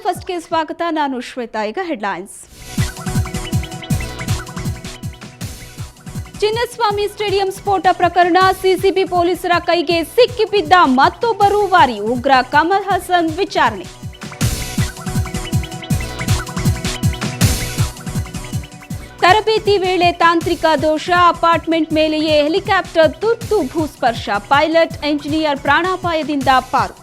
ಫಸ್ಟ್ಗೆ ಸ್ವಾಗತ. ನಾನು ಶ್ವೇತಾ. ಈಗ ಹೆಡ್ಲೈನ್ಸ್. ಚಿನ್ನಸ್ವಾಮಿ ಸ್ಟೇಡಿಯಂ ಸ್ಫೋಟ ಪ್ರಕರಣ, ಸಿಸಿಬಿ ಪೊಲೀಸರ ಕೈಗೆ ಸಿಕ್ಕಿಬಿದ್ದ ಮತ್ತೊಬ್ಬರು ವಾರಿ, ಉಗ್ರ ಕಮಲ್ ಹಸನ್ ವಿಚಾರಣೆ. ತರಬೇತಿ ವೇಳೆ ತಾಂತ್ರಿಕ ದೋಷ, ಅಪಾರ್ಟ್ಮೆಂಟ್ ಮೇಲೆಯೇ ಹೆಲಿಕಾಪ್ಟರ್ ತುರ್ತು ಭೂಸ್ಪರ್ಶ, ಪೈಲಟ್ ಎಂಜಿನಿಯರ್ ಪ್ರಾಣಾಪಾಯದಿಂದ ಪಾರು.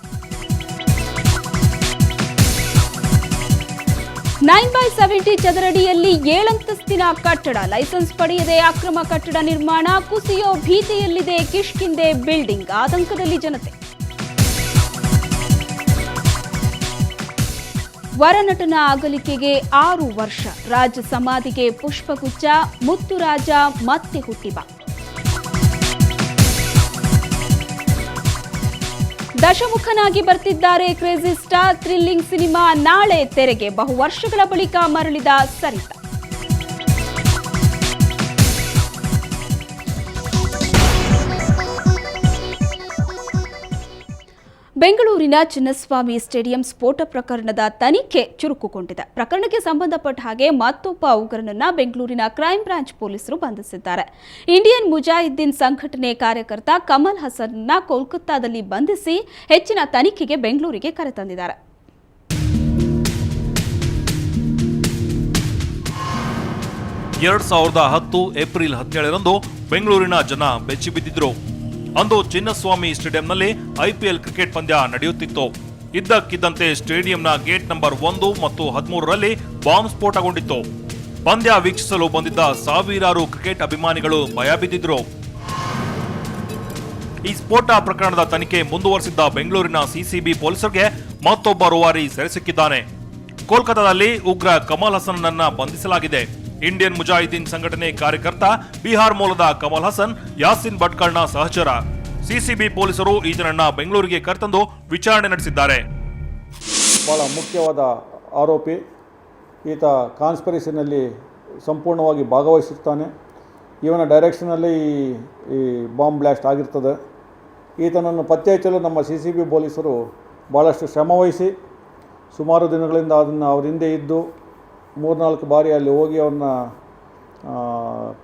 9x70 ಚದರಡಿಯಲ್ಲಿ 7 ಅಂತಸ್ತಿನ ಕಟ್ಟಡ, ಲೈಸೆನ್ಸ್ ಪಡೆಯದೆ ಅಕ್ರಮ ಕಟ್ಟಡ ನಿರ್ಮಾಣ, ಕುಸಿಯೋ ಭೀತಿಯಲ್ಲಿದೆ ಕಿಷ್ಕಿಂದೆ ಬಿಲ್ಡಿಂಗ್, ಆತಂಕದಲ್ಲಿ ಜನತೆ. ವರನಟನ ಅಗಲಿಕೆಗೆ 6 ವರ್ಷ, ರಾಜ ಸಮಾಧಿಗೆ ಪುಷ್ಪಗುಚ್ಛ, ಮುತ್ತುರಾಜ ಮತ್ತೆ ಹುಟ್ಟಿಬ. ದಶಮುಖನಾಗಿ ಬರ್ತಿದ್ದಾರೆ ಕ್ರೇಜಿ ಸ್ಟಾರ್. ಥ್ರಿಲ್ಲಿಂಗ್ ಸಿನಿಮಾ ನಾಳೆ ತೆರೆಗೆ, ಬಹು ವರ್ಷಗಳ ಬಳಿಕ ಮರಳಿದ ಸರಿತಾ. ಬೆಂಗಳೂರಿನ ಚಿನ್ನಸ್ವಾಮಿ ಸ್ಟೇಡಿಯಂ ಸ್ಫೋಟ ಪ್ರಕರಣದ ತನಿಖೆ ಚುರುಕುಗೊಂಡಿದೆ. ಪ್ರಕರಣಕ್ಕೆ ಸಂಬಂಧಪಟ್ಟ ಹಾಗೆ ಮತ್ತೊಬ್ಬ ಉಗ್ರನನ್ನ ಬೆಂಗಳೂರಿನ ಕ್ರೈಂ ಬ್ರಾಂಚ್ ಪೊಲೀಸರು ಬಂಧಿಸಿದ್ದಾರೆ. ಇಂಡಿಯನ್ ಮುಜಾಹಿದ್ದೀನ್ ಸಂಘಟನೆ ಕಾರ್ಯಕರ್ತ ಕಮಲ್ ಹಸನ್ನ ಕೋಲ್ಕತ್ತಾದಲ್ಲಿ ಬಂಧಿಸಿ ಹೆಚ್ಚಿನ ತನಿಖೆಗೆ ಬೆಂಗಳೂರಿಗೆ ಕರೆತಂದಿದ್ದಾರೆ. ಏಪ್ರಿಲ್ 17ರಂದು ಬೆಂಗಳೂರಿನ ಜನ ಬೆಚ್ಚಿಬಿದ್ದಿದ್ರು. ಅಂದು ಚಿನ್ನಸ್ವಾಮಿ ಸ್ಟೇಡಿಯಂನಲ್ಲಿ ಐಪಿಎಲ್ ಕ್ರಿಕೆಟ್ ಪಂದ್ಯ ನಡೆಯುತ್ತಿತ್ತು. ಇದ್ದಕ್ಕಿದ್ದಂತೆ ಸ್ಟೇಡಿಯಂನ ಗೇಟ್ ನಂಬರ್ 1 ಮತ್ತು 13ರಲ್ಲಿ ಬಾಂಬ್ ಸ್ಫೋಟಗೊಂಡಿತ್ತು. ಪಂದ್ಯ ವೀಕ್ಷಿಸಲು ಬಂದಿದ್ದ ಸಾವಿರಾರು ಕ್ರಿಕೆಟ್ ಅಭಿಮಾನಿಗಳು ಭಯ ಬಿದ್ದಿದ್ರು. ಈ ಸ್ಫೋಟ ಪ್ರಕರಣದ ತನಿಖೆ ಮುಂದುವರೆಸಿದ್ದ ಬೆಂಗಳೂರಿನ ಸಿಸಿಬಿ ಪೊಲೀಸರಿಗೆ ಮತ್ತೊಬ್ಬ ರೂವಾರಿ ಸೆರೆಸಿಕ್ಕಿದ್ದಾನೆ. ಕೋಲ್ಕತ್ತಾದಲ್ಲಿ ಉಗ್ರ ಕಮಲ್ ಹಸನ್ನನ್ನ ಬಂಧಿಸಲಾಗಿದೆ. ಇಂಡಿಯನ್ ಮುಜಾಹಿದ್ದೀನ್ ಸಂಘಟನೆ ಕಾರ್ಯಕರ್ತ, ಬಿಹಾರ್ ಮೂಲದ ಕಮಲ್ ಹಸನ್ ಯಾಸಿನ್ ಭಟ್ಕಳ್ನ ಸಹಚರ. ಸಿಸಿಬಿ ಪೊಲೀಸರು ಈತನನ್ನ ಬೆಂಗಳೂರಿಗೆ ಕರೆತಂದು ವಿಚಾರಣೆ ನಡೆಸಿದ್ದಾರೆ. ಬಹಳ ಮುಖ್ಯವಾದ ಆರೋಪಿ. ಈತ ಕಾನ್ಸ್ಪಿರಸಿನಲ್ಲಿ ಸಂಪೂರ್ಣವಾಗಿ ಭಾಗವಹಿಸುತ್ತಾನೆ. ಇವನ ಡೈರೆಕ್ಷನಲ್ಲಿ ಈ ಬಾಂಬ್ ಬ್ಲಾಸ್ಟ್ ಆಗಿರ್ತದೆ. ಈತನನ್ನು ಪತ್ತೆ ಹಚ್ಚಲು ನಮ್ಮ ಸಿಸಿಬಿ ಪೊಲೀಸರು ಭಾಳಷ್ಟು ಶ್ರಮವಹಿಸಿ ಸುಮಾರು ದಿನಗಳಿಂದ ಅದನ್ನು ಅವ್ರ ಹಿಂದೆ ಇದ್ದು 3-4 ಬಾರಿ ಅಲ್ಲಿ ಹೋಗಿ ಅವನ್ನ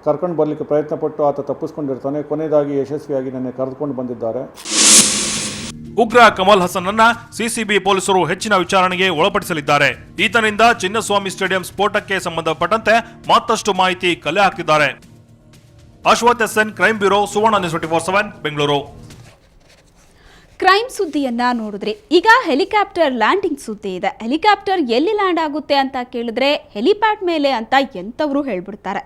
ಕರ್ಕೊಂಡು ಬರಲಿಕ್ಕೆ ಪ್ರಯತ್ನಪಟ್ಟು ಆತ ತಪ್ಪಿಸ್ಕೊಂಡಿರ್ತಾನೆ. ಕೊನೆಯದಾಗಿ ಯಶಸ್ವಿಯಾಗಿ ನನ್ನ ಕರೆದುಕೊಂಡು ಬಂದಿದ್ದಾರೆ. ಉಗ್ರ ಕಮಲ್ ಹಸನ್ನನ್ನ ಸಿಸಿಬಿ ಪೊಲೀಸರು ಹೆಚ್ಚಿನ ವಿಚಾರಣೆಗೆ ಒಳಪಡಿಸಲಿದ್ದಾರೆ. ಈತನಿಂದ ಚಿನ್ನಸ್ವಾಮಿ ಸ್ಟೇಡಿಯಂ ಸ್ಫೋಟಕ್ಕೆ ಸಂಬಂಧಪಟ್ಟಂತೆ ಮತ್ತಷ್ಟು ಮಾಹಿತಿ ಕಲೆ ಹಾಕಿದ್ದಾರೆ. ಅಶ್ವಥ್ ಎಸ್ಎನ್, ಕ್ರೈಮ್ ಬ್ಯೂರೋ, ಸುವರ್ಣ ನ್ಯೂಸ್ 24/7 ಬೆಂಗಳೂರು. ಕ್ರೈಮ್ ಸುದ್ದಿಯನ್ನ ನೋಡಿದ್ರೆ ಈಗ ಹೆಲಿಕಾಪ್ಟರ್ ಲ್ಯಾಂಡಿಂಗ್ ಸುದ್ದಿ ಇದೆ. ಹೆಲಿಕಾಪ್ಟರ್ ಎಲ್ಲಿ ಲ್ಯಾಂಡ್ ಆಗುತ್ತೆ ಅಂತ ಕೇಳಿದ್ರೆ ಹೆಲಿಪ್ಯಾಡ್ ಮೇಲೆ ಅಂತ ಎಂಥವರು ಹೇಳ್ಬಿಡ್ತಾರೆ.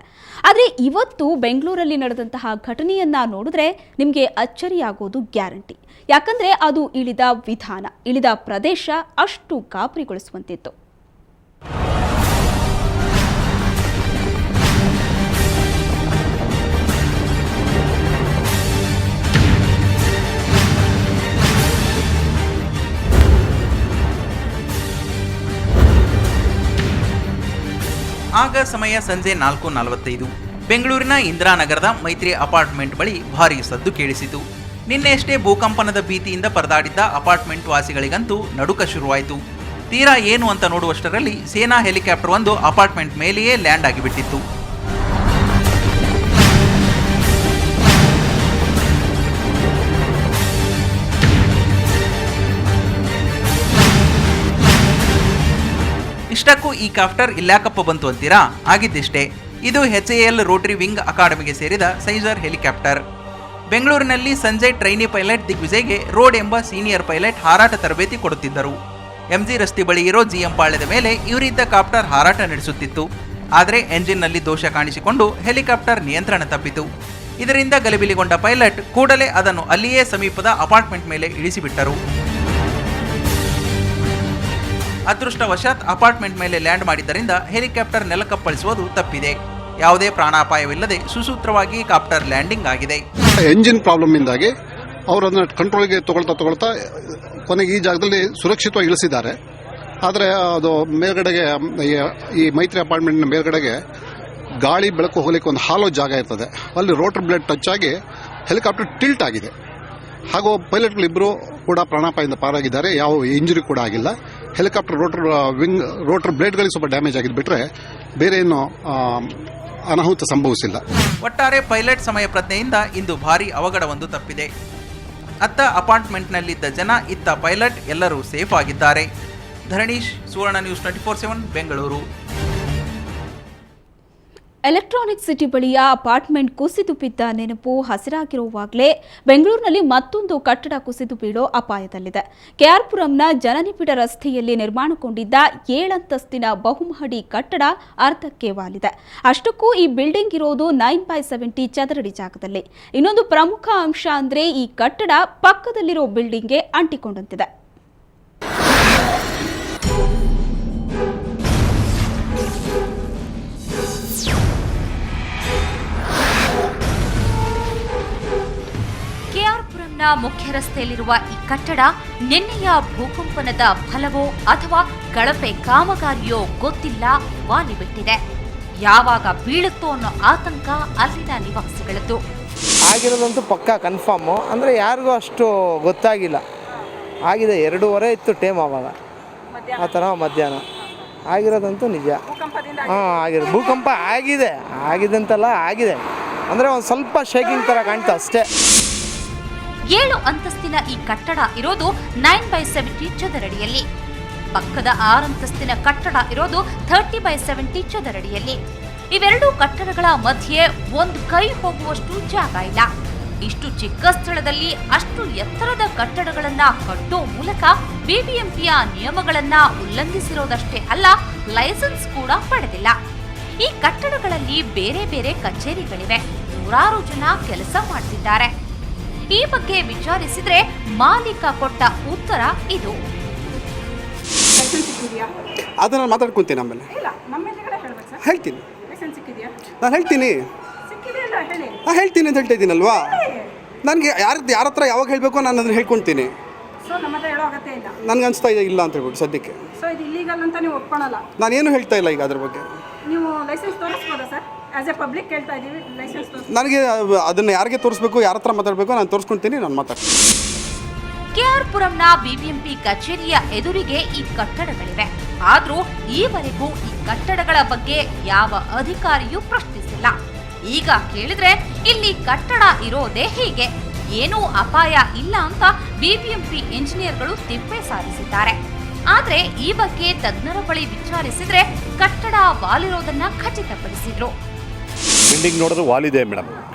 ಆದರೆ ಇವತ್ತು ಬೆಂಗಳೂರಲ್ಲಿ ನಡೆದಂತಹ ಘಟನೆಯನ್ನ ನೋಡಿದ್ರೆ ನಿಮಗೆ ಅಚ್ಚರಿಯಾಗೋದು ಗ್ಯಾರಂಟಿ. ಯಾಕಂದ್ರೆ ಅದು ಇಳಿದ ವಿಧಾನ, ಇಳಿದ ಪ್ರದೇಶ ಅಷ್ಟು ಗಾಬರಿಗೊಳಿಸುವಂತಿತ್ತು. ಆಗ ಸಮಯ ಸಂಜೆ 4:45. ಬೆಂಗಳೂರಿನ ಇಂದಿರಾನಗರದ ಮೈತ್ರಿ ಅಪಾರ್ಟ್ಮೆಂಟ್ ಬಳಿ ಭಾರೀ ಸದ್ದು ಕೇಳಿಸಿತು. ನಿನ್ನೆಯಷ್ಟೇ ಭೂಕಂಪನದ ಭೀತಿಯಿಂದ ಪರದಾಡಿದ್ದ ಅಪಾರ್ಟ್ಮೆಂಟ್ ವಾಸಿಗಳಿಗಂತೂ ನಡುಕ ಶುರುವಾಯಿತು. ತೀರಾ ಏನು ಅಂತ ನೋಡುವಷ್ಟರಲ್ಲಿ ಸೇನಾ ಹೆಲಿಕಾಪ್ಟರ್ ಒಂದು ಅಪಾರ್ಟ್ಮೆಂಟ್ ಮೇಲೆಯೇ ಲ್ಯಾಂಡ್ ಆಗಿಬಿಟ್ಟಿತ್ತು. ಇಷ್ಟಕ್ಕೂ ಈ ಕಾಪ್ಟರ್ ಇಲ್ಲಾಕಪ್ಪ ಬಂತು ಅಂತೀರಾ? ಆಗಿದ್ದಿಷ್ಟೇ. ಇದು HAL ರೋಟರಿ ವಿಂಗ್ ಅಕಾಡೆಮಿಗೆ ಸೇರಿದ ಸೈಜರ್ ಹೆಲಿಕಾಪ್ಟರ್. ಬೆಂಗಳೂರಿನಲ್ಲಿ ಸಂಜೆ ಟ್ರೈನಿ ಪೈಲಟ್ ದಿಗ್ವಿಜಯ್ಗೆ ರೋಡ್ ಎಂಬ ಸೀನಿಯರ್ ಪೈಲಟ್ ಹಾರಾಟ ತರಬೇತಿ ಕೊಡುತ್ತಿದ್ದರು. MG ರಸ್ತೆ ಬಳಿ ಇರೋ GM ಪಾಳ್ಯದ ಮೇಲೆ ಇವರಿದ್ದ ಕಾಪ್ಟರ್ ಹಾರಾಟ ನಡೆಸುತ್ತಿತ್ತು. ಆದರೆ ಎಂಜಿನ್ನಲ್ಲಿ ದೋಷ ಕಾಣಿಸಿಕೊಂಡು ಹೆಲಿಕಾಪ್ಟರ್ ನಿಯಂತ್ರಣ ತಪ್ಪಿತು. ಇದರಿಂದ ಗಲಿಬಿಲಿಗೊಂಡ ಪೈಲಟ್ ಕೂಡಲೇ ಅದನ್ನು ಅಲ್ಲಿಯೇ ಸಮೀಪದ ಅಪಾರ್ಟ್ಮೆಂಟ್ ಮೇಲೆ ಇಳಿಸಿಬಿಟ್ಟರು. ಅದೃಷ್ಟವಶಾತ್ ಅಪಾರ್ಟ್ಮೆಂಟ್ ಮೇಲೆ ಲ್ಯಾಂಡ್ ಮಾಡಿದ್ದರಿಂದ ಹೆಲಿಕಾಪ್ಟರ್ ನೆಲಕ್ಕಪ್ಪಳಿಸುವುದು ತಪ್ಪಿದೆ. ಯಾವುದೇ ಪ್ರಾಣಾಪಾಯವಿಲ್ಲದೆ ಸುಸೂತ್ರವಾಗಿ ಕಾಪ್ಟರ್ ಲ್ಯಾಂಡಿಂಗ್ ಆಗಿದೆ. ಎಂಜಿನ್ ಪ್ರಾಬ್ಲಮ್ ಇಂದಾಗಿ ಅವರನ್ನು ಕಂಟ್ರೋಲ್ಗೆ ತಗೊಳ್ತಾ ಕೊನೆಗೆ ಈ ಜಾಗದಲ್ಲಿ ಸುರಕ್ಷಿತವಾಗಿ ಇಳಿಸಿದ್ದಾರೆ. ಆದರೆ ಅದು ಮೇಲ್ಗಡೆಗೆ ಈ ಮೈತ್ರಿ ಅಪಾರ್ಟ್ಮೆಂಟ್ನ ಮೇಲ್ಗಡೆಗೆ ಗಾಳಿ ಬೆಳಕು ಹೋಗಲಿಕ್ಕೆ ಒಂದು ಹಾಲೋ ಜಾಗ ಇರ್ತದೆ. ಅಲ್ಲಿ ರೋಟರ್ ಬ್ಲೇಡ್ ಟಚ್ ಆಗಿ ಹೆಲಿಕಾಪ್ಟರ್ ಟಿಲ್ಟ್ ಆಗಿದೆ. ಹಾಗೂ ಪೈಲಟ್ಗಳಿಬ್ಬರು ಕೂಡ ಪ್ರಾಣಾಪಾಯದಿಂದ ಪಾರಾಗಿದ್ದಾರೆ. ಯಾವ ಇಂಜುರಿ ಕೂಡ ಆಗಿಲ್ಲ. ಹೆಲಿಕಾಪ್ಟರ್ ರೋಟರ್ ಬ್ಲೇಡ್ಗಳಿಗೆ ಸ್ವಲ್ಪ ಡ್ಯಾಮೇಜ್ ಆಗಿದ್ದು ಬಿಟ್ಟರೆ ಬೇರೆ ಏನು ಅನಾಹುತ ಸಂಭವಿಸಿಲ್ಲ. ಒಟ್ಟಾರೆ ಪೈಲಟ್ ಸಮಯ ಪ್ರಜ್ಞೆಯಿಂದ ಇಂದು ಭಾರೀ ಅವಘಡವೊಂದು ತಪ್ಪಿದೆ. ಅತ್ತ ಅಪಾರ್ಟ್ಮೆಂಟ್ನಲ್ಲಿದ್ದ ಜನ, ಇತ್ತ ಪೈಲಟ್ ಎಲ್ಲರೂ ಸೇಫ್ ಆಗಿದ್ದಾರೆ. ಧರಣೀಶ್, ಸುವರ್ಣ ನ್ಯೂಸ್ 24/7 ಬೆಂಗಳೂರು. ಎಲೆಕ್ಟ್ರಾನಿಕ್ ಸಿಟಿ ಬಳಿಯ ಅಪಾರ್ಟ್ಮೆಂಟ್ ಕುಸಿದು ಬಿದ್ದ ನೆನಪು ಹಸಿರಾಗಿರುವಾಗಲೇ ಬೆಂಗಳೂರಿನಲ್ಲಿ ಮತ್ತೊಂದು ಕಟ್ಟಡ ಕುಸಿದು ಬೀಳೋ ಅಪಾಯದಲ್ಲಿದೆ. ಕೆಆರ್ಪುರಂನ ಜನನಿಬಿಡ ರಸ್ತೆಯಲ್ಲಿ ನಿರ್ಮಾಣಗೊಂಡಿದ್ದ 7 ಅಂತಸ್ತಿನ ಬಹುಮಹಡಿ ಕಟ್ಟಡ ಅರ್ಧಕ್ಕೆ ವಾಲಿದೆ. ಅಷ್ಟಕ್ಕೂ ಈ ಬಿಲ್ಡಿಂಗ್ ಇರೋದು 9/70 ಚದರಡಿ ಜಾಗದಲ್ಲಿ. ಇನ್ನೊಂದು ಪ್ರಮುಖ ಅಂಶ ಅಂದ್ರೆ ಈ ಕಟ್ಟಡ ಪಕ್ಕದಲ್ಲಿರೋ ಬಿಲ್ಡಿಂಗ್ಗೆ ಅಂಟಿಕೊಂಡಂತಿದೆ. ಮುಖ್ಯ ರಸ್ತೆಯಲ್ಲಿರುವ ಈ ಕಟ್ಟಡ ನಿನ್ನೆಯ ಭೂಕಂಪನದ ಫಲವೋ ಅಥವಾ ಕಳಪೆ ಕಾಮಗಾರಿಯೋ ಗೊತ್ತಿಲ್ಲ, ವಾಲಿಬಿಟ್ಟಿದೆ. ಯಾವಾಗ ಬೀಳುತ್ತೋ ಅನ್ನೋ ಆತಂಕ ಅಲ್ಲಿನ ನಿವಾಸಿಗಳದ್ದು. ಆಗಿರೋದಂತೂ ಪಕ್ಕಾ ಕನ್ಫರ್ಮು, ಅಂದರೆ ಯಾರಿಗೂ ಅಷ್ಟು ಗೊತ್ತಾಗಿಲ್ಲ. ಆಗಿದೆ 2:30 ಇತ್ತು ಟೈಮ್ ಆವಾಗ, ಆ ಥರ ಮಧ್ಯಾಹ್ನ ಆಗಿರೋದಂತೂ ನಿಜ. ಆಗಿದೆ, ಭೂಕಂಪ ಆಗಿದೆ ಅಂತಲ್ಲ, ಆಗಿದೆ ಅಂದರೆ ಒಂದು ಸ್ವಲ್ಪ ಶೇಕಿಂಗ್ ಥರ ಕಾಣ್ತಾ ಅಷ್ಟೇ. 7 ಅಂತಸ್ತಿನ ಈ ಕಟ್ಟಡ ಇರೋದು 9/70 ಚದರಡಿಯಲ್ಲಿ. ಪಕ್ಕದ 6 ಅಂತಸ್ತಿನ ಕಟ್ಟಡ ಇರೋದು 30/70 ಚದರಡಿಯಲ್ಲಿ. ಇವೆರಡೂ ಕಟ್ಟಡಗಳ ಮಧ್ಯೆ ಒಂದು ಕೈ ಹೋಗುವಷ್ಟು ಜಾಗ ಇಲ್ಲ. ಇಷ್ಟು ಚಿಕ್ಕ ಸ್ಥಳದಲ್ಲಿ ಅಷ್ಟು ಎತ್ತರದ ಕಟ್ಟಡಗಳನ್ನ ಕಟ್ಟೋ ಮೂಲಕ ಬಿಬಿಎಂಪಿಯ ನಿಯಮಗಳನ್ನ ಉಲ್ಲಂಘಿಸಿರೋದಷ್ಟೇ ಅಲ್ಲ, ಲೈಸೆನ್ಸ್ ಕೂಡ ಪಡೆದಿಲ್ಲ. ಈ ಕಟ್ಟಡಗಳಲ್ಲಿ ಬೇರೆ ಬೇರೆ ಕಚೇರಿಗಳಿವೆ, ನೂರಾರು ಜನ ಕೆಲಸ ಮಾಡ್ತಿದ್ದಾರೆ. ಈ ಬಗ್ಗೆ ವಿಚಾರಿಸಿದ್ರೆ ಮಾಲೀಕ ಕೊಟ್ಟ ಉತ್ತರ ಇದು. ಅದನ್ನು ಮಾತಾಡ್ಕೊಂತೀನಿ, ಆಮೇಲೆ ಹೇಳ್ತೀನಿ. ನಾನು ಹೇಳ್ತೀನಿ ಅಂತ ಹೇಳ್ತಾ ಇದ್ದೀನಲ್ವಾ. ನನಗೆ ಯಾರ ಹತ್ರ ಯಾವಾಗ ಹೇಳಬೇಕು ನಾನು ಅದನ್ನು ಹೇಳ್ಕೊಳ್ತೀನಿ. ನನಗೆ ಅನಿಸ್ತಾ ಇದೆ ಇಲ್ಲ ಅಂತ ಹೇಳ್ಬಿಟ್ಟು ಸದ್ಯಕ್ಕೆ. ನಾನೇನು ಹೇಳ್ತಾ ಇಲ್ಲ ಈಗ ಅದ್ರ ಬಗ್ಗೆ. ನನಗೆ ಅದನ್ನು ಯಾರಿಗೆ ತೋರಿಸ್ಬೇಕು, ಯಾರ ಹತ್ರ ಮಾತಾಡಬೇಕು, ನಾನು ತೋರಿಸ್ಕೊಳ್ತೀನಿ, ನಾನು ಮಾತಾಡ್ತೀನಿ. ಕೆಆರ್ಪುರಂನ ಬಿಬಿಎಂಪಿ ಕಚೇರಿಯ ಎದುರಿಗೆ ಈ ಕಟ್ಟಡಗಳಿವೆ. ಆದ್ರೂ ಈವರೆಗೂ ಈ ಕಟ್ಟಡಗಳ ಬಗ್ಗೆ ಯಾವ ಅಧಿಕಾರಿಯೂ ಪ್ರಶ್ನಿಸಿಲ್ಲ. ಈಗ ಕೇಳಿದ್ರೆ ಇಲ್ಲಿ ಕಟ್ಟಡ ಇರೋದೇ ಹೀಗೆ, ಏನೂ ಅಪಾಯ ಇಲ್ಲ ಅಂತ ಬಿಬಿಎಂಪಿ ಇಂಜಿನಿಯರ್ಗಳು ತಿಪ್ಪೆ ಸಾರಿಸಿದ್ದಾರೆ. ಆದ್ರೆ ಈ ಬಗ್ಗೆ ತಜ್ಞರ ಬಳಿ ವಿಚಾರಿಸಿದ್ರೆ ಕಟ್ಟಡ ವಾಲಿರೋದನ್ನ ಖಚಿತಪಡಿಸಿದ್ರು. ಬಿಲ್ಡಿಂಗ್ ನೋಡಿದ್ರೆ ವಾಲಿದೆ ಮೇಡಮ್,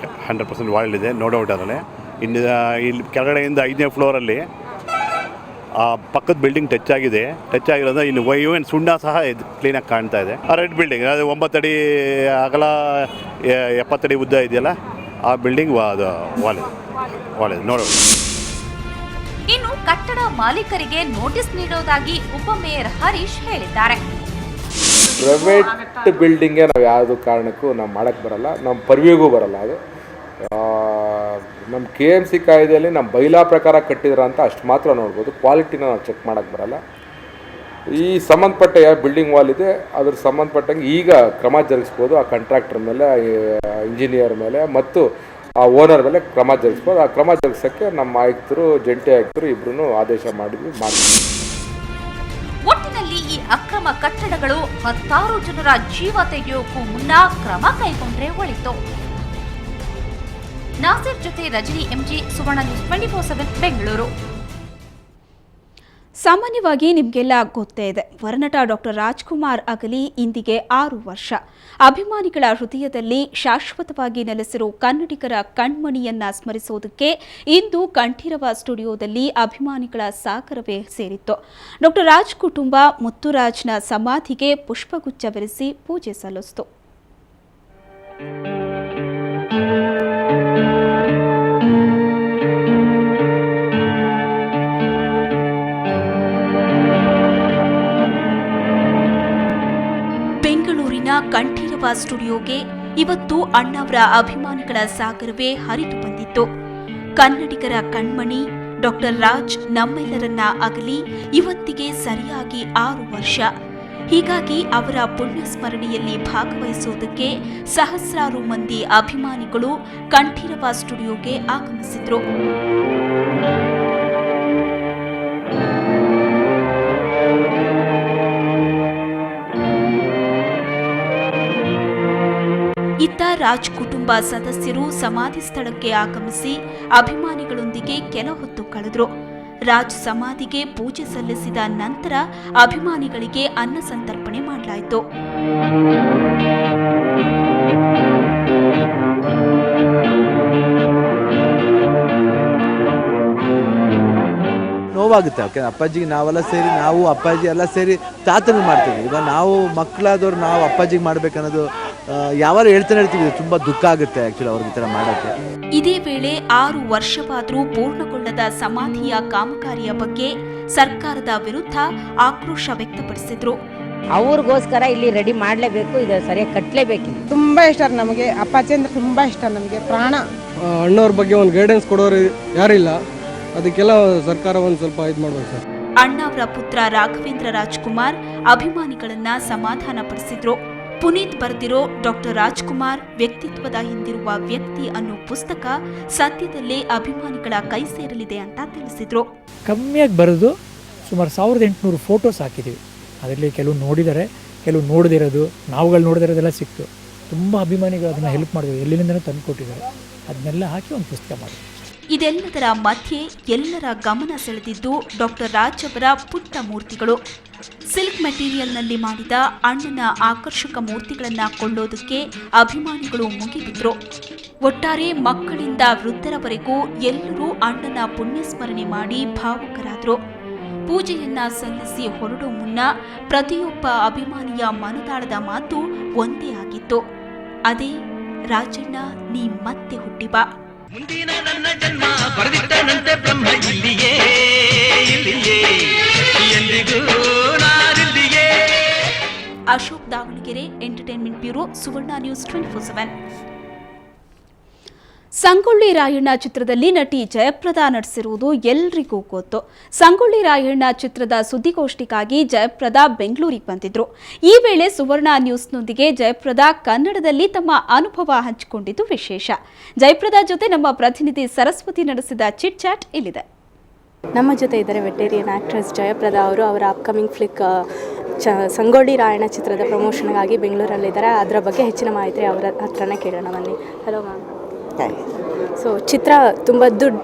100% ವಾಲಿದೆ, ನೋ ಡೌಟ್. ಅದರಲ್ಲಿ ಇಲ್ಲಿ ಕೆಳಗಡೆಯಿಂದ 5ನೇ ಫ್ಲೋರಲ್ಲಿ ಆ ಪಕ್ಕದ ಬಿಲ್ಡಿಂಗ್ ಟಚ್ ಆಗಿರೋದು ಇನ್ನು ಇವನ್ ಸುಣ್ಣ ಸಹ ಕ್ಲೀನಾಗಿ ಕಾಣ್ತಾ ಇದೆ. ಆ ರೆಡ್ ಬಿಲ್ಡಿಂಗ್ ಅದು 9 ಅಡಿ ಅಗಲ 70 ಅಡಿ ಉದ್ದ ಇದೆಯಲ್ಲ, ಆ ಬಿಲ್ಡಿಂಗ್ ಅದು ವಾಲಿದೆ ನೋಡೋದು. ಇನ್ನು ಕಟ್ಟಡ ಮಾಲೀಕರಿಗೆ ನೋಟಿಸ್ ನೀಡೋದಾಗಿ ಉಪಮೇಯರ್ ಹರೀಶ್ ಹೇಳಿದ್ದಾರೆ. ಪ್ರೈವೇಟ್ ಬಿಲ್ಡಿಂಗ್ಗೆ ನಾವು ಯಾವುದೋ ಕಾರಣಕ್ಕೂ ನಾವು ಮಾಡೋಕ್ಕೆ ಬರಲ್ಲ, ನಮ್ಮ ಪರ್ವಿಗೂ ಬರಲ್ಲ. ಅದು ನಮ್ಮ KMC ಕಾಯ್ದೆಯಲ್ಲಿ ನಮ್ಮ ಬೈಲಾ ಪ್ರಕಾರ ಕಟ್ಟಿದ್ರ ಅಂತ ಅಷ್ಟು ಮಾತ್ರ ನೋಡ್ಬೋದು. ಕ್ವಾಲಿಟಿನ ನಾವು ಚೆಕ್ ಮಾಡೋಕ್ಕೆ ಬರಲ್ಲ. ಈ ಸಂಬಂಧಪಟ್ಟ ಯಾವ ಬಿಲ್ಡಿಂಗ್ ವಾಲ್ ಇದೆ ಅದ್ರ ಸಂಬಂಧಪಟ್ಟಂಗೆ ಈಗ ಕ್ರಮ ಜರುಗಿಸ್ಬೋದು. ಆ ಕಾಂಟ್ರಾಕ್ಟರ್ ಮೇಲೆ, ಇಂಜಿನಿಯರ್ ಮೇಲೆ ಮತ್ತು ಆ ಓನರ್ ಮೇಲೆ ಕ್ರಮ ಜರುಗಿಸ್ಬೋದು. ಆ ಕ್ರಮ ಜರುಗಿಸೋಕ್ಕೆ ನಮ್ಮ ಆಯುಕ್ತರು, ಜಂಟಿ ಆಯುಕ್ತರು ಇಬ್ಬರೂ ಆದೇಶ ಮಾಡಿದ್ವಿ. ಒಟ್ಟಿನಲ್ಲಿ ಈ ಅಕ್ರಮ ಕಟ್ಟಡಗಳು 10 ಜನರ ಜೀವ ತೆಗೆಯೋಕ್ಕೂ ಮುನ್ನ ಕ್ರಮ ಕೈಗೊಂಡ್ರೆ ಒಳಿತು. ನಾಸಿರ್ ಜೊತೆ ರಜನಿ MG, ಸುವರ್ಣ ನ್ಯೂಸ್ 24/7 ಬೆಂಗಳೂರು. ಸಾಮಾನ್ಯವಾಗಿ ನಿಮಗೆಲ್ಲ ಗೊತ್ತೇ ಇದೆ, ವರನಟ ಡಾಕ್ಟರ್ ರಾಜ್ಕುಮಾರ್ ಅಗಲಿ ಇಂದಿಗೆ 6 ವರ್ಷ. ಅಭಿಮಾನಿಗಳ ಹೃದಯದಲ್ಲಿ ಶಾಶ್ವತವಾಗಿ ನೆಲೆಸಿರೋ ಕನ್ನಡಿಗರ ಕಣ್ಮಣಿಯನ್ನ ಸ್ಮರಿಸೋದಕ್ಕೆ ಇಂದು ಕಂಠೀರವ ಸ್ಟುಡಿಯೋದಲ್ಲಿ ಅಭಿಮಾನಿಗಳ ಸಾಗರವೇ ಸೇರಿತ್ತು. ಡಾಕ್ಟರ್ ರಾಜ್ ಕುಟುಂಬ ಮುತ್ತುರಾಜ್ನ ಸಮಾಧಿಗೆ ಪುಷ್ಪಗುಚ್ಛವಿರಿಸಿ ಪೂಜೆ ಸಲ್ಲಿಸಿತು. ಬೆಂಗಳೂರಿನ ಕಂಠೀರವ ಸ್ಟುಡಿಯೋಗೆ ಇವತ್ತು ಅಣ್ಣವರ ಅಭಿಮಾನಿಗಳ ಸಾಗರವೇ ಹರಿದು ಬಂದಿತ್ತು. ಕನ್ನಡಿಗರ ಕಣ್ಮಣಿ ಡಾಕ್ಟರ್ ರಾಜ್ ನಮ್ಮೆಲ್ಲರನ್ನ ಅಗಲಿ ಇವತ್ತಿಗೆ ಸರಿಯಾಗಿ 6 ವರ್ಷ. ಹೀಗಾಗಿ ಅವರ ಪುಣ್ಯ ಸ್ಮರಣೆಯಲ್ಲಿ ಭಾಗವಹಿಸುವುದಕ್ಕೆ ಸಹಸ್ರಾರು ಮಂದಿ ಅಭಿಮಾನಿಗಳು ಕಂಠೀರವ ಸ್ಟುಡಿಯೋಗೆ ಆಗಮಿಸಿದ್ರು. ಇತ್ತ ರಾಜ್ ಕುಟುಂಬ ಸದಸ್ಯರು ಸಮಾಧಿ ಸ್ಥಳಕ್ಕೆ ಆಗಮಿಸಿ ಅಭಿಮಾನಿಗಳೊಂದಿಗೆ ಕೆಲ ಹೊತ್ತು ಕಳೆದರು. ರಾಜ್ ಸಮಾಧಿಗೆ ಪೂಜೆ ಸಲ್ಲಿಸಿದ ನಂತರ ಅಭಿಮಾನಿಗಳಿಗೆ ಅನ್ನ ಸಂತರ್ಪಣೆ ಮಾಡಲಾಯಿತು. ನೋವಾಗುತ್ತೆ. ಓಕೆ, ಅಪ್ಪಾಜಿಗೆ ನಾವೆಲ್ಲ ಸೇರಿ, ನಾವು ಅಪ್ಪಾಜಿ ಎಲ್ಲ ಸೇರಿ ತಾತನಿಗೆ ಮಾಡ್ತೀವಿ. ಈಗ ನಾವು ಮಕ್ಕಳಾದವ್ರು ನಾವು ಅಪ್ಪಾಜಿಗೆ ಮಾಡ್ಬೇಕನ್ನೋದು ಯಾವಾಗ ಹೇಳ್ತಾನೆ ಇರ್ತೀವಿ. ತುಂಬ ದುಃಖ ಆಗುತ್ತೆ ಆ್ಯಕ್ಚುಲಿ ಅವ್ರಿಗೆ ಈ ಥರ ಮಾಡೋಕ್ಕೆ. ಇದೇ ವೇಳೆ 6 ವರ್ಷವಾದರೂ ಪೂರ್ಣಗೊಳ್ಳದ ಸಮಾಧಿಯ ಕಾಮಗಾರಿಯ ಬಗ್ಗೆ ಸರ್ಕಾರದ ವಿರುದ್ಧ ಆಕ್ರೋಶ ವ್ಯಕ್ತಪಡಿಸಿದ್ರು. ಅವ್ರಿಗೋಸ್ಕರ ಇಲ್ಲಿ ರೆಡಿ ಮಾಡಲೇಬೇಕು, ಇದು ಸರಿಯಾಗಿ ಕಟ್ಟಲೇಬೇಕು. ತುಂಬಾ ಇಷ್ಟ ನಮಗೆ, ಅಪ್ಪಾಜಿ ಅಂದ್ರೆ ತುಂಬಾ ಇಷ್ಟ ನಮಗೆ, ಪ್ರಾಣ. ಅಣ್ಣವ್ರ ಬಗ್ಗೆ ಒಂದು ಗೈಡೆನ್ಸ್ ಕೊಡೋರು ಯಾರಿಲ್ಲ, ಅದಕ್ಕೆಲ್ಲ ಸರ್ಕಾರ ಒಂದು ಸ್ವಲ್ಪ ಇದು ಮಾಡ್ಬೇಕು ಸರ್. ಅಣ್ಣಾವರ ಪುತ್ರ ರಾಘವೇಂದ್ರ ರಾಜ್ಕುಮಾರ್ ಅಭಿಮಾನಿಗಳನ್ನ ಸಮಾಧಾನ ಪಡಿಸಿದ್ರು. ಪುನೀತ್ ಬರೆದಿರೋ ಡಾಕ್ಟರ್ ರಾಜ್ಕುಮಾರ್ ವ್ಯಕ್ತಿತ್ವದ ಹಿಂದಿರುವ ವ್ಯಕ್ತಿ ಅನ್ನೋ ಪುಸ್ತಕ ಸದ್ಯದಲ್ಲೇ ಅಭಿಮಾನಿಗಳ ಕೈ ಸೇರಲಿದೆ ಅಂತ ತಿಳಿಸಿದ್ರು. ಕಮ್ಮಿಯಾಗಿ ಬರೆದು ಸುಮಾರು 1800 ಫೋಟೋಸ್ ಹಾಕಿದ್ದೀವಿ. ಅದರಲ್ಲಿ ಕೆಲವು ನೋಡಿದ್ದಾರೆ, ಕೆಲವು ನೋಡದಿರೋದು, ನಾವುಗಳು ನೋಡದಿರೋದೆಲ್ಲ ಸಿಕ್ತು. ತುಂಬ ಅಭಿಮಾನಿಗಳು ಅದನ್ನು ಹೆಲ್ಪ್ ಮಾಡಿದ್ರು, ಎಲ್ಲಿಂದನೂ ತಂದು ಕೊಟ್ಟಿದ್ದಾರೆ. ಅದನ್ನೆಲ್ಲ ಹಾಕಿ ಒಂದು ಪುಸ್ತಕ ಮಾಡಿದ್ವಿ. ಇದೆಲ್ಲದರ ಮಧ್ಯೆ ಎಲ್ಲರ ಗಮನ ಸೆಳೆದಿದ್ದು ಡಾಕ್ಟರ್ ರಾಜ್ ಅವರ ಪುಟ್ಟ ಮೂರ್ತಿಗಳು. ಸಿಲ್ಕ್ ಮೆಟೀರಿಯಲ್ನಲ್ಲಿ ಮಾಡಿದ ಅಣ್ಣನ ಆಕರ್ಷಕ ಮೂರ್ತಿಗಳನ್ನು ಕೊಳ್ಳೋದಕ್ಕೆ ಅಭಿಮಾನಿಗಳು ಮುಗಿಬಿದ್ರು. ಒಟ್ಟಾರೆ ಮಕ್ಕಳಿಂದ ವೃದ್ಧರವರೆಗೂ ಎಲ್ಲರೂ ಅಣ್ಣನ ಪುಣ್ಯಸ್ಮರಣೆ ಮಾಡಿ ಭಾವುಕರಾದರು. ಪೂಜೆಯನ್ನ ಸಲ್ಲಿಸಿ ಹೊರಡೋ ಮುನ್ನ ಪ್ರತಿಯೊಬ್ಬ ಅಭಿಮಾನಿಯ ಮನದಾಳದ ಮಾತು ಒಂದೇ ಆಗಿತ್ತು. ಅದೇ, ರಾಜಣ್ಣ ನೀ ಮತ್ತೆ ಹುಟ್ಟಿ ಬಾ. ಮುಂದಿನ ನನ್ನ ಜನ್ಮ ಬರೆದಿಟ್ಟನಂತೆ ಬ್ರಹ್ಮ ಇಲ್ಲಿಯೇ ಎಂದಿಗೂ ನಾನಿಲ್ಲಿಯೇ. ಅಶೋಕ್ ದಾವಣಗೆರೆ, ಎಂಟರ್ಟೈನ್ಮೆಂಟ್ ಬ್ಯೂರೋ, ಸುವರ್ಣ ನ್ಯೂಸ್ 24/7. ಸಂಗೊಳ್ಳಿ ರಾಯಣ್ಣ ಚಿತ್ರದಲ್ಲಿ ನಟಿ ಜಯಪ್ರದಾ ನಟಿಸಿರುವುದು ಎಲ್ರಿಗೂ ಗೊತ್ತು. ಸಂಗೊಳ್ಳಿ ರಾಯಣ್ಣ ಚಿತ್ರದ ಸುದ್ದಿಗೋಷ್ಠಿಗಾಗಿ ಜಯಪ್ರದಾ ಬೆಂಗಳೂರಿಗೆ ಬಂದಿದ್ರು. ಈ ವೇಳೆ ಸುವರ್ಣ ನ್ಯೂಸ್ನೊಂದಿಗೆ ಜಯಪ್ರದಾ ಕನ್ನಡದಲ್ಲಿ ತಮ್ಮ ಅನುಭವ ಹಂಚಿಕೊಂಡಿದ್ದು ವಿಶೇಷ. ಜಯಪ್ರದಾ ಜೊತೆ ನಮ್ಮ ಪ್ರತಿನಿಧಿ ಸರಸ್ವತಿ ನಡೆಸಿದ ಚಿಟ್ ಚಾಟ್ ಇಲ್ಲಿದೆ. ನಮ್ಮ ಜೊತೆ ಇದ್ದಾರೆ ವೆಟೇರಿಯನ್ ಆಕ್ಟ್ರೆಸ್ ಜಯಪ್ರದಾ ಅವರು. ಅವರ ಅಪ್ಕಮಿಂಗ್ ಫ್ಲಿಕ್ ಸಂಗೊಳ್ಳಿ ರಾಯಣ್ಣ ಚಿತ್ರದ ಪ್ರಮೋಷನ್ಗಾಗಿ ಬೆಂಗಳೂರಲ್ಲಿದ್ದಾರೆ. ಅದರ ಬಗ್ಗೆ ಹೆಚ್ಚಿನ ಮಾಹಿತಿ ಅವರ ಹತ್ರನೇ ಕೇಳೋಣ ಬನ್ನಿ. Hello ma'am. ಸೊ ಚಿತ್ರ ತುಂಬ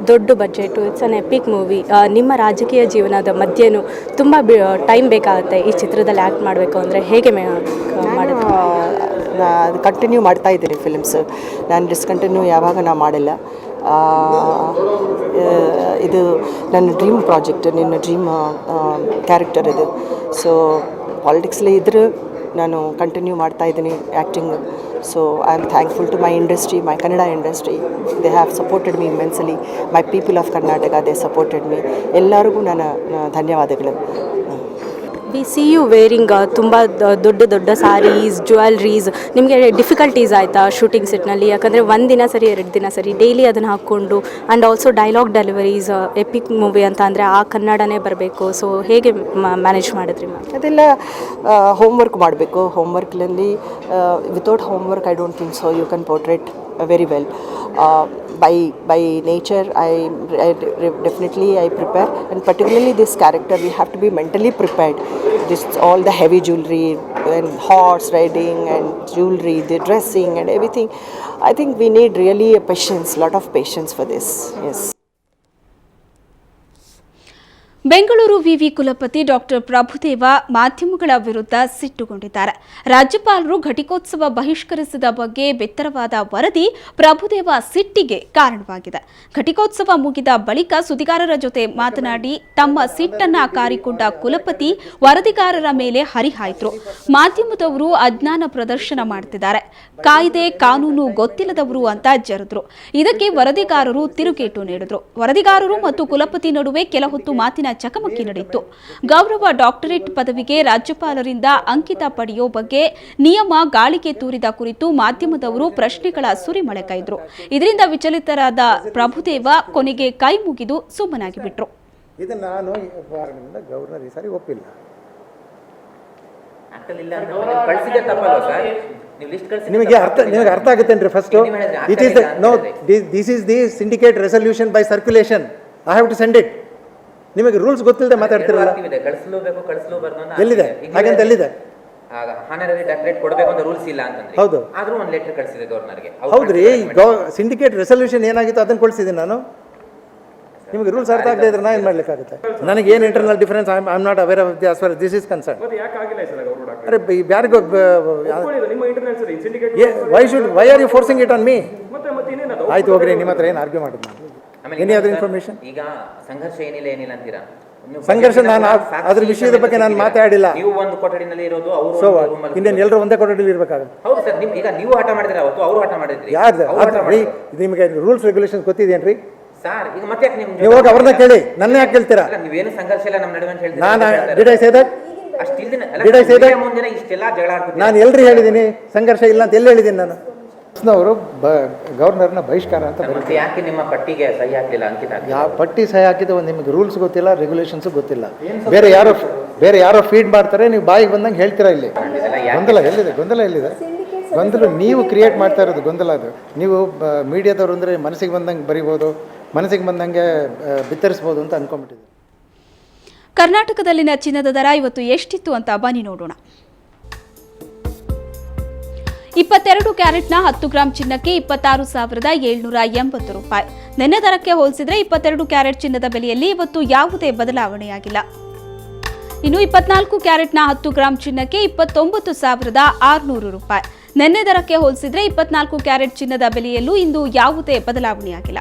ದೊಡ್ಡ budget, it's an EPIC movie. ನಿಮ್ಮ ರಾಜಕೀಯ ಜೀವನದ ಮಧ್ಯೆನೂ ತುಂಬ ಟೈಮ್ ಬೇಕಾಗುತ್ತೆ ಈ ಚಿತ್ರದಲ್ಲಿ ಆ್ಯಕ್ಟ್ ಮಾಡಬೇಕು ಅಂದರೆ. ಹೇಗೆ ನಾನು ಕಂಟಿನ್ಯೂ ಮಾಡ್ತಾ ಇದ್ದೀನಿ ಫಿಲ್ಮ್ಸು. ನಾನು ಡಿಸ್ಕಂಟಿನ್ಯೂ ಯಾವಾಗ ನಾನು ಮಾಡಿಲ್ಲ. ಇದು ನನ್ನ ಡ್ರೀಮ್ ಪ್ರಾಜೆಕ್ಟ್, ನಿನ್ನ ಡ್ರೀಮ್ ಕ್ಯಾರೆಕ್ಟರ್ ಇದು. ಸೊ ಪಾಲಿಟಿಕ್ಸಲ್ಲಿ ಇದ್ದರೂ ನಾನು ಕಂಟಿನ್ಯೂ ಮಾಡ್ತಾ ಇದ್ದೀನಿ acting. So I am thankful to my industry, my Kannada industry. They have supported me immensely. My people of Karnataka, they supported me. ಎಲ್ಲರಿಗೂ ನನ್ನ ಧನ್ಯವಾದಗಳು. ವಿ ಸಿ ಯು ವೇರಿಂಗ್ ತುಂಬ ದೊಡ್ಡ ಸಾರೀಸ್, ಜ್ಯುವೆಲ್ರೀಸ್. ನಿಮಗೆ ಡಿಫಿಕಲ್ಟೀಸ್ ಆಯಿತಾ ಶೂಟಿಂಗ್ ಸೆಟ್ನಲ್ಲಿ? ಯಾಕಂದರೆ 1 ದಿನ ಸರಿ 2 ದಿನ ಸರಿ ಡೈಲಿ ಅದನ್ನು ಹಾಕ್ಕೊಂಡು, and also dialogue deliveries, EPIC movie ಅಂತ ಅಂದರೆ ಆ ಕನ್ನಡನೇ ಬರಬೇಕು. ಸೊ ಹೇಗೆ ಮ್ಯಾನೇಜ್ ಮಾಡಿದ್ರಿ ಮ್ಯಾಮ್? ಅದೆಲ್ಲ ಹೋಮ್ವರ್ಕ್ ಮಾಡಬೇಕು. ಹೋಮ್ವರ್ಕ್ನಲ್ಲಿ without homework I don't think so you can portrait very well. By nature, I definitely I prepare, and particularly this character, we have to be mentally prepared. This all the heavy jewelry and horse riding and jewelry, the dressing and everything. I think we need really a patience, lot of patience for this. Yes. Bengaluru ವಿವಿ ಕುಲಪತಿ doctor Prabhudeva ಮಾಧ್ಯಮಗಳ ವಿರುದ್ಧ ಸಿಟ್ಟುಗೊಂಡಿದ್ದಾರೆ. ರಾಜ್ಯಪಾಲರು ಘಟಿಕೋತ್ಸವ ಬಹಿಷ್ಕರಿಸಿದ ಬಗ್ಗೆ ಬಿತ್ತರವಾದ ವರದಿ ಪ್ರಭುದೇವ ಸಿಟ್ಟಿಗೆ ಕಾರಣವಾಗಿದೆ. ಘಟಿಕೋತ್ಸವ ಮುಗಿದ ಬಳಿಕ ಸುದ್ದಿಗಾರರ ಜೊತೆ ಮಾತನಾಡಿ ತಮ್ಮ ಸಿಟ್ಟನ್ನ ಕಾರಿಕೊಂಡ ಕುಲಪತಿ ವರದಿಗಾರರ ಮೇಲೆ ಹರಿಹಾಯ್ದರು. ಮಾಧ್ಯಮದವರು ಅಜ್ಞಾನ ಪ್ರದರ್ಶನ ಮಾಡುತ್ತಿದ್ದಾರೆ, ಕಾಯ್ದೆ ಕಾನೂನು ಗೊತ್ತಿಲ್ಲದವರು ಅಂತ ಜರಿದ್ರು. ಇದಕ್ಕೆ ವರದಿಗಾರರು ತಿರುಗೇಟು ನೀಡಿದ್ರು. ವರದಿಗಾರರು ಮತ್ತು ಕುಲಪತಿ ನಡುವೆ ಕೆಲ ಹೊತ್ತು ಮಾತಿನ ಚಕಮಕಿ ನಡೆಯಿತು. ಗೌರವ ಡಾಕ್ಟರೇಟ್ ಪದವಿಗೆ ರಾಜ್ಯಪಾಲರಿಂದ ಅಂಕಿತ ಪಡೆಯೋ ಬಗ್ಗೆ ನಿಯಮ ಗಾಳಿಗೆ ತೂರಿದ ಕುರಿತು ಮಾಧ್ಯಮದವರು ಪ್ರಶ್ನೆಗಳ ಸುರಿಮಳೆ ಕೈದ್ರು. ಇದರಿಂದ ವಿಚಲಿತರಾದ ಪ್ರಭುದೇವ ಕೊನೆಗೆ ಕೈ ಮುಗಿದು ಸುಮ್ಮನಾಗಿ ಬಿಟ್ರು. ಇದು ನಾನು ಗವರ್ನರ್ ಈ ಸಾರಿ ಒಪ್ಪಿಲ್ಲ. ನಿಮಗೆ ಅರ್ಥ ಆಗುತ್ತೇನ್ರಿ first it is no this is the syndicate resolution by circulation I have to send it. ನಿಮಗೆ ರೂಲ್ಸ್ ಗೊತ್ತಿಲ್ಲದೆ ಮಾತಾಡ್ತಿರಲ್ಲ. ಎಲ್ಲಿದೆ ಹಾಗಂತ ಎಲ್ಲಿದೆ? ಹೌದು ಹೌದ್ರಿ, ಸಿಂಡಿಕೇಟ್ ರೆಸಲ್ಯೂಷನ್ ಏನಾಗಿತ್ತು ಅದನ್ನ ಕೊಡಿಸಿದ್ದೀನಿ ನಾನು. ನಿಮಗೆ ರೂಲ್ಸ್ ಅರ್ಥ ಆಗದೆ ಇದ್ರೆ ನಾ ಏನು ಮಾಡ್ಲಿಕ್ಕಾಗುತ್ತೆ? ನನಗೆ ಏನು internal difference I am not aware of the as far this is concern. ಅರೆ ಯಾರಿಗೂ why are you forcing it on me? ಆಯ್ತು ಹೋಗ್ರಿ, ನಿಮ್ಮ ಹತ್ರ ಏನು ಆರ್ಗ್ಯೂ ಮಾಡೋದು ನಾನು. Any other information? ಈಗ ಸಂಘರ್ಷ ಏನಿಲ್ಲ ಅಂತೀರಾ? ಸಂಘರ್ಷ ನಾನು ಅದ್ರ ವಿಷಯದ ಬಗ್ಗೆ ನಾನು ಮಾತಾಡಿಲ್ಲ. ನೀವು ಒಂದು ಕೊಠಡಿನಲ್ಲಿ ಇರೋದು, ಅವರು ಸೊ ಇನ್ನೇನು ಎಲ್ಲರೂ ಒಂದೇ ಕೊಠಡಿಯಲ್ಲಿ ಇರಬೇಕಾಗುತ್ತೆ. ಹೌದು ಸರ್, ಈಗ ನೀವು ಆಟ ಮಾಡಿದ್ರೆ ಅವತ್ತು ಅವರು ಆಟ ಮಾಡಿದ್ರಿ. ಯಾರು ನಿಮಗೆ ರೂಲ್ಸ್ ರೆಗ್ಯುಲೇಷನ್ ಗೊತ್ತಿದೇನ್ರಿ ಸರ್? ಈಗ ಮತ್ತೆ ನೀವು ಹೋಗಿ ಅವ್ರನ್ನ ಕೇಳಿ, ನನ್ನ ಯಾಕೆ ಕೇಳ್ತೀರಾ? ನೀವೇನು ಸಂಘರ್ಷ ಇಲ್ಲ ನಮ್ಮ ನಡುವೆ ಅಂತ ಹೇಳ್ತೀರಾ. ನಾನು ಡಿಡ್ ಐ ಸೇ ದಟ್? ಮುಂದಿನ ಇಷ್ಟೆಲ್ಲ ಜಗಳ ಆಡ್ತಿದ್ದೀರಿ. ನಾನು ಎಲ್ರಿ ಹೇಳಿದ್ದೀನಿ ಸಂಘರ್ಷ ಇಲ್ಲ ಅಂತ ಎಲ್ಲಿ ಹೇಳಿದ್ದೀನಿ ನಾನು? ಅವರು ಗವರ್ನರ್ನ ಬಹಿಷ್ಕಾರ ಅಂತ ಯಾಕೆ ನಿಮ್ಮ ಪಟ್ಟಿಗೆ ಸಹಿ ಹಾಕಲಿಲ್ಲ ಅಂಕಿತ? ಯಾವ ಪಟ್ಟಿ ಸಹಿ ಹಾಕಿದ ನಿಮಗೆ ರೂಲ್ಸ್ ಗೊತ್ತಿಲ್ಲ, ರೆಗ್ಯುಲೇಷನ್ಸ್ ಗೊತ್ತಿಲ್ಲ. ಬೇರೆ ಯಾರೋ ಫೀಡ್ ಮಾಡ್ತಾರೆ, ನೀವು ಬಾಯಿಗೆ ಬಂದಂಗೆ ಹೇಳ್ತೀರಾ. ಇಲ್ಲಿ ಗೊಂದಲ ಎಲ್ಲಿದೆ? ಗೊಂದಲ ನೀವು ಕ್ರಿಯೇಟ್ ಮಾಡ್ತಾ ಇರೋದು ಗೊಂದಲ. ಅದು ನೀವು ಮೀಡಿಯಾದವರು ಅಂದರೆ ಮನಸ್ಸಿಗೆ ಬಂದಂಗೆ ಬರಿಬೋದು, ಮನಸ್ಸಿಗೆ ಬಂದಂಗೆ ಬಿತ್ತರಿಸ್ಬೋದು ಅಂತ ಅನ್ಕೊಂಡ್ಬಿಟ್ಟಿದ್ದೀವಿ. ಕರ್ನಾಟಕದಲ್ಲಿನ ಚಿನ್ನದ ದರ ಇವತ್ತು ಎಷ್ಟಿತ್ತು ಅಂತ ಬನ್ನಿ ನೋಡೋಣ. 22 ಕ್ಯಾರೆಟ್ನ 10 ಗ್ರಾಂ ಚಿನ್ನಕ್ಕೆ 26,780 ರೂಪಾಯಿ. ನಿನ್ನೆ ದರಕ್ಕೆ ಹೋಲಿಸಿದ್ರೆ 22 ಕ್ಯಾರೆಟ್ ಚಿನ್ನದ ಬೆಲೆಯಲ್ಲಿ ಇವತ್ತು ಯಾವುದೇ ಬದಲಾವಣೆಯಾಗಿಲ್ಲ. ಇನ್ನು 24 ಕ್ಯಾರೆಟ್ನ 10 ಗ್ರಾಂ ಚಿನ್ನಕ್ಕೆ 29,600 ರೂಪಾಯಿ. ನಿನ್ನೆ ದರಕ್ಕೆ ಹೋಲಿಸಿದ್ರೆ 24 ಕ್ಯಾರೆಟ್ ಚಿನ್ನದ ಬೆಲೆಯಲ್ಲೂ ಇಂದು ಯಾವುದೇ ಬದಲಾವಣೆಯಾಗಿಲ್ಲ.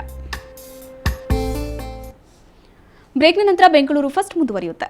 ಬ್ರೇಕ್ನ ನಂತರ ಬೆಂಗಳೂರು ಫಸ್ಟ್ ಮುಂದುವರಿಯುತ್ತೆ.